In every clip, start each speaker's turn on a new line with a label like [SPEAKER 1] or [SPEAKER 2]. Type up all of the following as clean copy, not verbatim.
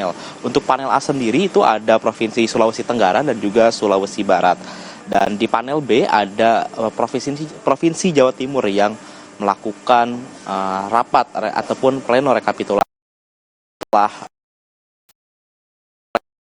[SPEAKER 1] panel. Untuk panel A sendiri itu ada Provinsi Sulawesi Tenggara dan juga Sulawesi Barat. Dan di panel B ada Provinsi Jawa Timur yang melakukan rapat ataupun pleno rekapitulasi setelah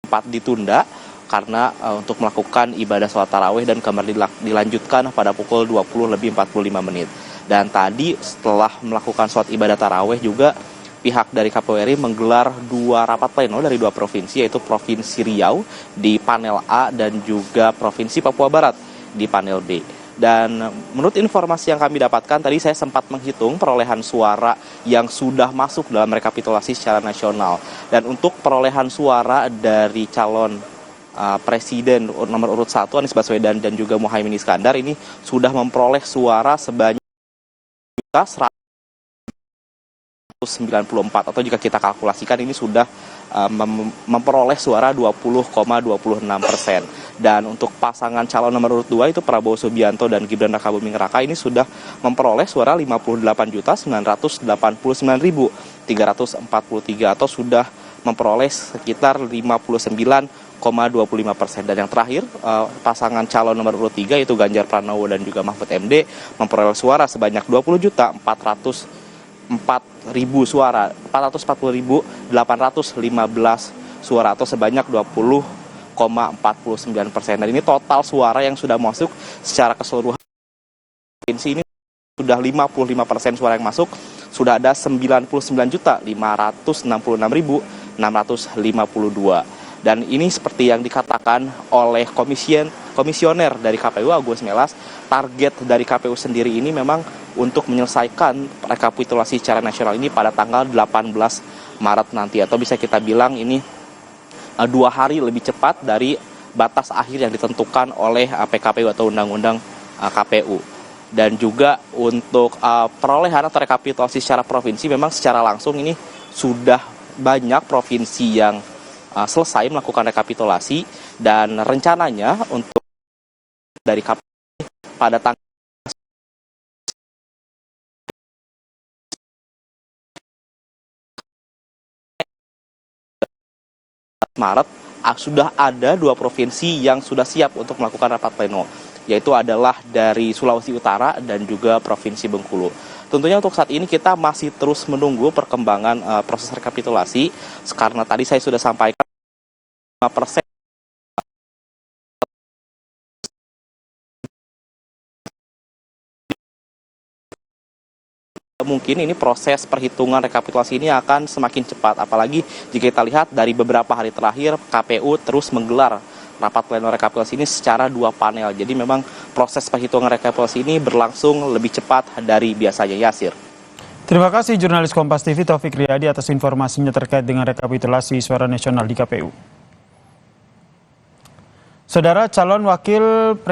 [SPEAKER 1] sempat ditunda karena untuk melakukan ibadah sholat tarawih dan kembali dilanjutkan pada pukul 20:45. Dan tadi setelah melakukan sholat ibadah tarawih juga pihak dari KPU RI menggelar 2 rapat pleno dari 2 provinsi, yaitu Provinsi Riau di panel A dan juga Provinsi Papua Barat di panel B. Dan menurut informasi yang kami dapatkan, tadi saya sempat menghitung perolehan suara yang sudah masuk dalam rekapitulasi secara nasional. Dan untuk perolehan suara dari calon Presiden nomor urut 1 Anies Baswedan dan juga Muhaimin Iskandar ini sudah memperoleh suara sebanyak 194, atau jika kita kalkulasikan ini sudah memperoleh suara 20,26%. Dan untuk pasangan calon nomor urut 2 itu Prabowo Subianto dan Gibran Rakabuming Raka ini sudah memperoleh suara 58.989.343 atau sudah memperoleh sekitar 59,25%. Dan yang terakhir pasangan calon nomor urut 3 yaitu Ganjar Pranowo dan juga Mahfud MD memperoleh suara sebanyak 20.440.000 suara, 440.815 suara atau sebanyak 20,49%. Dan ini total suara yang sudah masuk secara keseluruhan provinsi ini sudah 55% suara yang masuk, sudah ada 99.566.652. Dan ini seperti yang dikatakan oleh komisioner dari KPU Agus Melas, target dari KPU sendiri ini memang untuk menyelesaikan rekapitulasi secara nasional ini pada tanggal 18 Maret nanti, atau bisa kita bilang ini 2 hari lebih cepat dari batas akhir yang ditentukan oleh PKPU atau Undang-Undang KPU. Dan juga untuk perolehan atau rekapitulasi secara provinsi, memang secara langsung ini sudah banyak provinsi yang selesai melakukan rekapitulasi, dan rencananya untuk dari KPU pada tanggal Maret sudah ada 2 provinsi yang sudah siap untuk melakukan rapat pleno, yaitu adalah dari Sulawesi Utara dan juga Provinsi Bengkulu. Tentunya untuk saat ini kita masih terus menunggu perkembangan proses rekapitulasi, karena tadi saya sudah sampaikan 5% mungkin ini proses perhitungan rekapitulasi ini akan semakin cepat, apalagi jika kita lihat dari beberapa hari terakhir KPU terus menggelar rapat pleno rekapitulasi ini secara 2 panel. Jadi memang proses perhitungan rekapitulasi ini berlangsung lebih cepat dari biasanya, Yasir.
[SPEAKER 2] Terima kasih jurnalis Kompas TV Taufik Riyadi atas informasinya terkait dengan rekapitulasi suara nasional di KPU. Saudara, calon wakil presiden